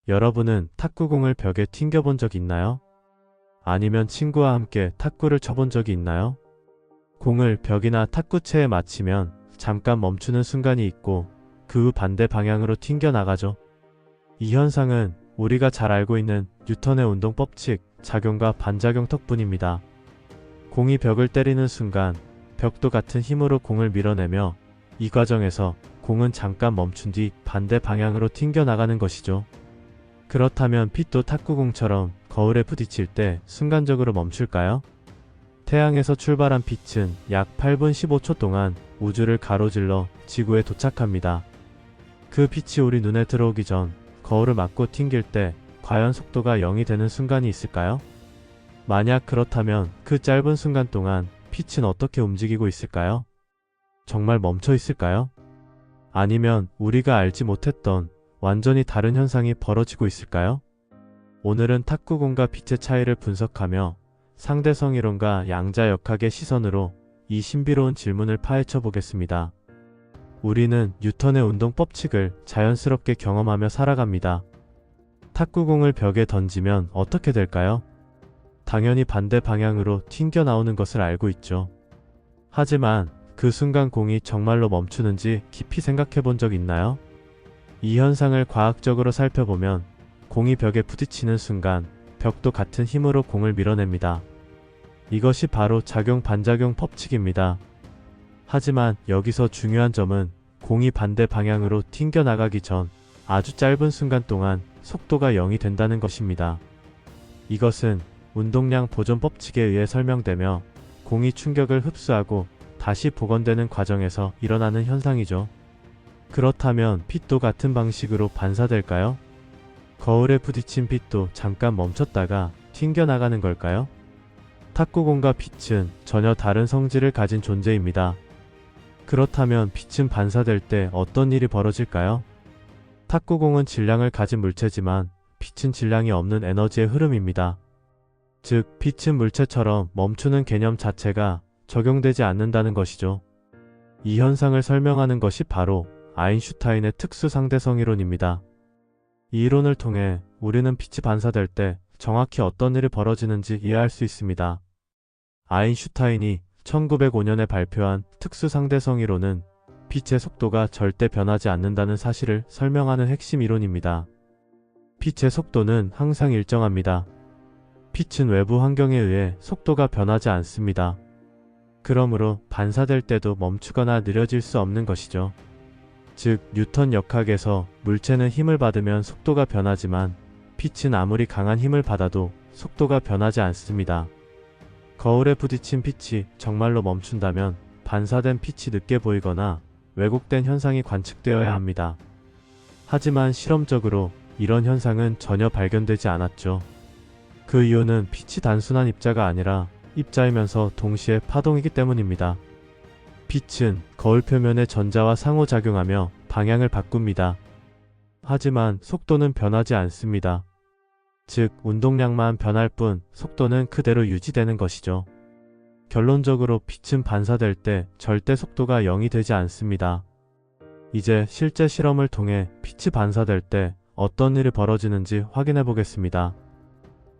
여러분은 탁구공을 벽에 튕겨본 적 있나요? 아니면 친구와 함께 탁구를 쳐본 적이 있나요? 공을 벽이나 탁구채에 맞히면 잠깐 멈추는 순간이 있고 그 후 반대 방향으로 튕겨 나가죠. 이 현상은 우리가 잘 알고 있는 뉴턴의 운동 법칙, 작용과 반작용 덕분입니다. 공이 벽을 때리는 순간 벽도 같은 힘으로 공을 밀어내며 이 과정에서 공은 잠깐 멈춘 뒤 반대 방향으로 튕겨 나가는 것이죠. 그렇다면 빛도 탁구공처럼 거울에 부딪힐 때 순간적으로 멈출까요? 태양에서 출발한 빛은 약 8분 15초 동안 우주를 가로질러 지구에 도착합니다. 그 빛이 우리 눈에 들어오기 전 거울을 맞고 튕길 때 과연 속도가 0이 되는 순간이 있을까요? 만약 그렇다면 그 짧은 순간 동안 빛은 어떻게 움직이고 있을까요? 정말 멈춰 있을까요? 아니면 우리가 알지 못했던 완전히 다른 현상이 벌어지고 있을까요? 오늘은 탁구공과 빛의 차이를 분석하며 상대성 이론과 양자역학의 시선으로 이 신비로운 질문을 파헤쳐 보겠습니다. 우리는 뉴턴의 운동 법칙을 자연스럽게 경험하며 살아갑니다. 탁구공을 벽에 던지면 어떻게 될까요? 당연히 반대 방향으로 튕겨 나오는 것을 알고 있죠. 하지만 그 순간 공이 정말로 멈추는지 깊이 생각해 본 적 있나요? 이 현상을 과학적으로 살펴보면 공이 벽에 부딪히는 순간 벽도 같은 힘으로 공을 밀어냅니다. 이것이 바로 작용 반작용 법칙입니다. 하지만 여기서 중요한 점은 공이 반대 방향으로 튕겨 나가기 전 아주 짧은 순간 동안 속도가 0이 된다는 것입니다. 이것은 운동량 보존 법칙에 의해 설명되며 공이 충격을 흡수하고 다시 복원되는 과정에서 일어나는 현상이죠. 그렇다면 빛도 같은 방식으로 반사될까요? 거울에 부딪힌 빛도 잠깐 멈췄다가 튕겨나가는 걸까요? 탁구공과 빛은 전혀 다른 성질을 가진 존재입니다. 그렇다면 빛은 반사될 때 어떤 일이 벌어질까요? 탁구공은 질량을 가진 물체지만 빛은 질량이 없는 에너지의 흐름입니다. 즉, 빛은 물체처럼 멈추는 개념 자체가 적용되지 않는다는 것이죠. 이 현상을 설명하는 것이 바로 아인슈타인의 특수 상대성 이론입니다. 이 이론을 통해 우리는 빛이 반사될 때 정확히 어떤 일이 벌어지는지 이해할 수 있습니다. 아인슈타인이 1905년에 발표한 특수 상대성 이론은 빛의 속도가 절대 변하지 않는다는 사실을 설명하는 핵심 이론입니다. 빛의 속도는 항상 일정합니다. 빛은 외부 환경에 의해 속도가 변하지 않습니다. 그러므로 반사될 때도 멈추거나 느려질 수 없는 것이죠. 즉, 뉴턴 역학에서 물체는 힘을 받으면 속도가 변하지만 빛은 아무리 강한 힘을 받아도 속도가 변하지 않습니다. 거울에 부딪힌 빛이 정말로 멈춘다면 반사된 빛이 늦게 보이거나 왜곡된 현상이 관측되어야 합니다. 하지만 실험적으로 이런 현상은 전혀 발견되지 않았죠. 그 이유는 빛이 단순한 입자가 아니라 입자이면서 동시에 파동이기 때문입니다. 빛은 거울 표면의 전자와 상호작용하며 방향을 바꿉니다. 하지만 속도는 변하지 않습니다. 즉, 운동량만 변할 뿐 속도는 그대로 유지되는 것이죠. 결론적으로 빛은 반사될 때 절대 속도가 0이 되지 않습니다. 이제 실제 실험을 통해 빛이 반사될 때 어떤 일이 벌어지는지 확인해 보겠습니다.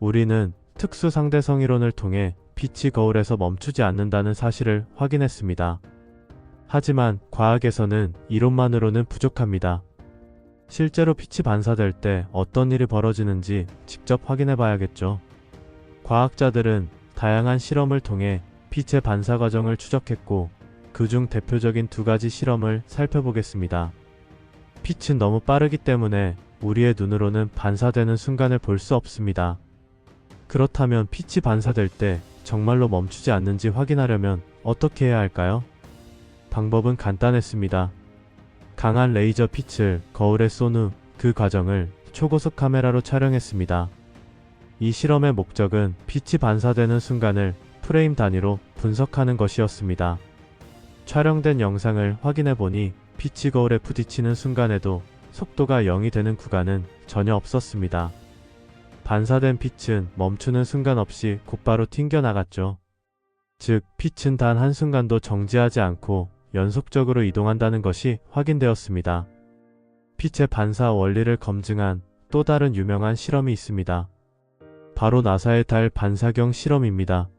우리는 특수 상대성 이론을 통해 빛이 거울에서 멈추지 않는다는 사실을 확인했습니다. 하지만 과학에서는 이론만으로는 부족합니다. 실제로 빛이 반사될 때 어떤 일이 벌어지는지 직접 확인해 봐야겠죠. 과학자들은 다양한 실험을 통해 빛의 반사 과정을 추적했고 그중 대표적인 두 가지 실험을 살펴보겠습니다. 빛은 너무 빠르기 때문에 우리의 눈으로는 반사되는 순간을 볼 수 없습니다. 그렇다면 빛이 반사될 때 정말로 멈추지 않는지 확인하려면 어떻게 해야 할까요? 방법은 간단했습니다. 강한 레이저 빛을 거울에 쏜 후 그 과정을 초고속 카메라로 촬영했습니다. 이 실험의 목적은 빛이 반사되는 순간을 프레임 단위로 분석하는 것이었습니다. 촬영된 영상을 확인해 보니 빛이 거울에 부딪히는 순간에도 속도가 0이 되는 구간은 전혀 없었습니다. 반사된 빛은 멈추는 순간 없이 곧바로 튕겨나갔죠. 즉, 빛은 단 한순간도 정지하지 않고 연속적으로 이동한다는 것이 확인되었습니다. 빛의 반사 원리를 검증한 또 다른 유명한 실험이 있습니다. 바로 나사의 달 반사경 실험입니다.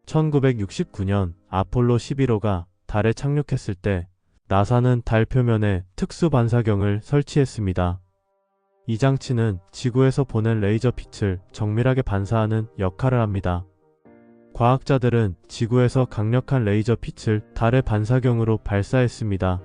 1969년 아폴로 11호가 달에 착륙했을 때 나사는 달 표면에 특수 반사경을 설치했습니다. 이 장치는 지구에서 보낸 레이저 빛을 정밀하게 반사하는 역할을 합니다. 과학자들은 지구에서 강력한 레이저 빛을 달의 반사경으로 발사했습니다.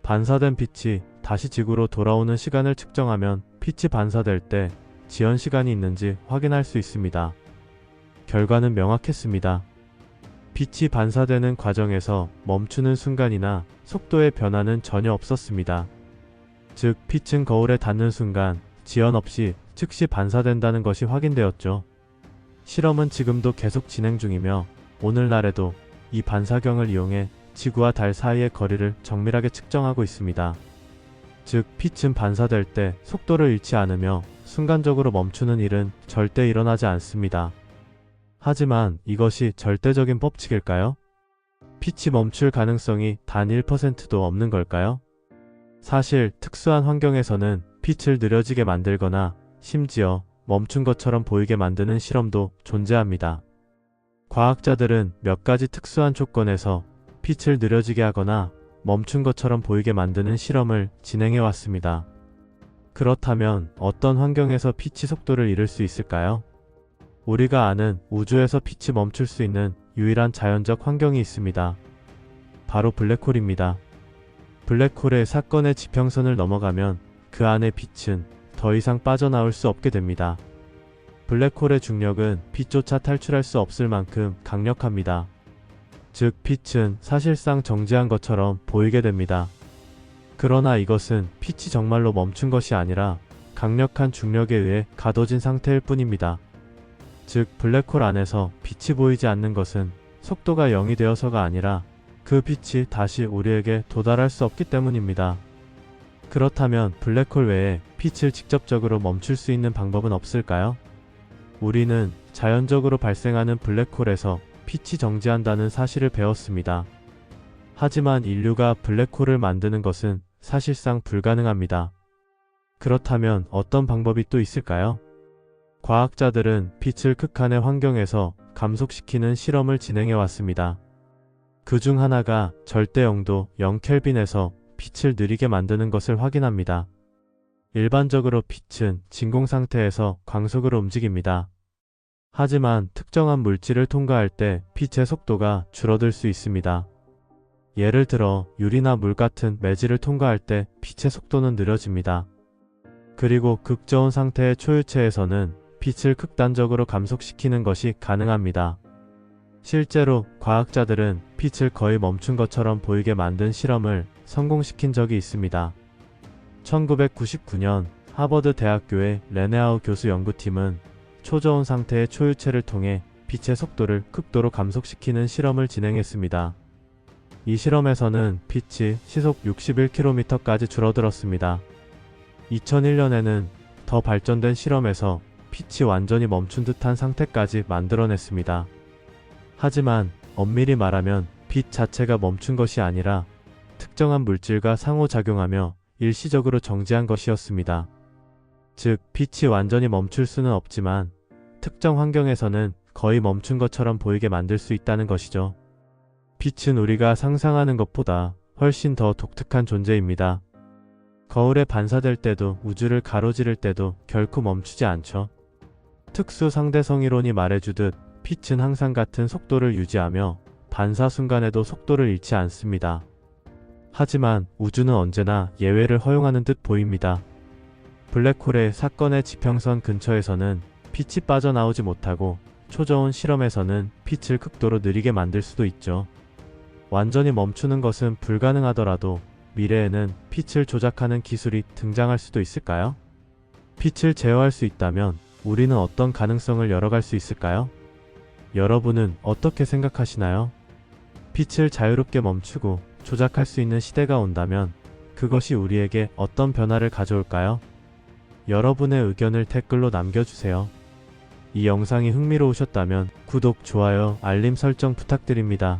반사된 빛이 다시 지구로 돌아오는 시간을 측정하면 빛이 반사될 때 지연 시간이 있는지 확인할 수 있습니다. 결과는 명확했습니다. 빛이 반사되는 과정에서 멈추는 순간이나 속도의 변화는 전혀 없었습니다. 즉, 빛은 거울에 닿는 순간 지연 없이 즉시 반사된다는 것이 확인되었죠. 실험은 지금도 계속 진행 중이며 오늘날에도 이 반사경을 이용해 지구와 달 사이의 거리를 정밀하게 측정하고 있습니다. 즉, 빛은 반사될 때 속도를 잃지 않으며 순간적으로 멈추는 일은 절대 일어나지 않습니다. 하지만 이것이 절대적인 법칙일까요? 빛이 멈출 가능성이 단 1%도 없는 걸까요? 사실 특수한 환경에서는 빛을 느려지게 만들거나 심지어 멈춘 것처럼 보이게 만드는 실험도 존재합니다. 과학자들은 몇 가지 특수한 조건에서 빛을 느려지게 하거나 멈춘 것처럼 보이게 만드는 실험을 진행해 왔습니다. 그렇다면 어떤 환경에서 빛이 속도를 잃을 수 있을까요? 우리가 아는 우주에서 빛이 멈출 수 있는 유일한 자연적 환경이 있습니다. 바로 블랙홀입니다. 블랙홀의 사건의 지평선을 넘어가면 그 안의 빛은 더 이상 빠져나올 수 없게 됩니다. 블랙홀의 중력은 빛조차 탈출할 수 없을 만큼 강력합니다. 즉, 빛은 사실상 정지한 것처럼 보이게 됩니다. 그러나 이것은 빛이 정말로 멈춘 것이 아니라 강력한 중력에 의해 가둬진 상태일 뿐입니다. 즉, 블랙홀 안에서 빛이 보이지 않는 것은 속도가 0이 되어서가 아니라 그 빛이 다시 우리에게 도달할 수 없기 때문입니다. 그렇다면 블랙홀 외에 빛을 직접적으로 멈출 수 있는 방법은 없을까요? 우리는 자연적으로 발생하는 블랙홀에서 빛이 정지한다는 사실을 배웠습니다. 하지만 인류가 블랙홀을 만드는 것은 사실상 불가능합니다. 그렇다면 어떤 방법이 또 있을까요? 과학자들은 빛을 극한의 환경에서 감속시키는 실험을 진행해 왔습니다. 그 중 하나가 절대 영도 0켈빈에서 빛을 느리게 만드는 것을 확인합니다. 일반적으로 빛은 진공 상태에서 광속으로 움직입니다. 하지만 특정한 물질을 통과할 때 빛의 속도가 줄어들 수 있습니다. 예를 들어 유리나 물 같은 매질을 통과할 때 빛의 속도는 느려집니다. 그리고 극저온 상태의 초유체에서는 빛을 극단적으로 감속시키는 것이 가능합니다. 실제로 과학자들은 빛을 거의 멈춘 것처럼 보이게 만든 실험을 성공시킨 적이 있습니다. 1999년 하버드 대학교의 레네아우 교수 연구팀은 초저온 상태의 초유체를 통해 빛의 속도를 극도로 감속시키는 실험을 진행했습니다. 이 실험에서는 빛이 시속 61km까지 줄어들었습니다. 2001년에는 더 발전된 실험에서 빛이 완전히 멈춘 듯한 상태까지 만들어냈습니다. 하지만 엄밀히 말하면 빛 자체가 멈춘 것이 아니라 특정한 물질과 상호작용하며 일시적으로 정지한 것이었습니다. 즉, 빛이 완전히 멈출 수는 없지만 특정 환경에서는 거의 멈춘 것처럼 보이게 만들 수 있다는 것이죠. 빛은 우리가 상상하는 것보다 훨씬 더 독특한 존재입니다. 거울에 반사될 때도 우주를 가로지를 때도 결코 멈추지 않죠. 특수 상대성 이론이 말해주듯 빛은 항상 같은 속도를 유지하며 반사 순간에도 속도를 잃지 않습니다. 하지만 우주는 언제나 예외를 허용하는 듯 보입니다. 블랙홀의 사건의 지평선 근처에서는 빛이 빠져나오지 못하고 초저온 실험에서는 빛을 극도로 느리게 만들 수도 있죠. 완전히 멈추는 것은 불가능하더라도 미래에는 빛을 조작하는 기술이 등장할 수도 있을까요? 빛을 제어할 수 있다면 우리는 어떤 가능성을 열어갈 수 있을까요? 여러분은 어떻게 생각하시나요? 빛을 자유롭게 멈추고 조작할 수 있는 시대가 온다면 그것이 우리에게 어떤 변화를 가져올까요? 여러분의 의견을 댓글로 남겨주세요. 이 영상이 흥미로우셨다면 구독, 좋아요, 알림 설정 부탁드립니다.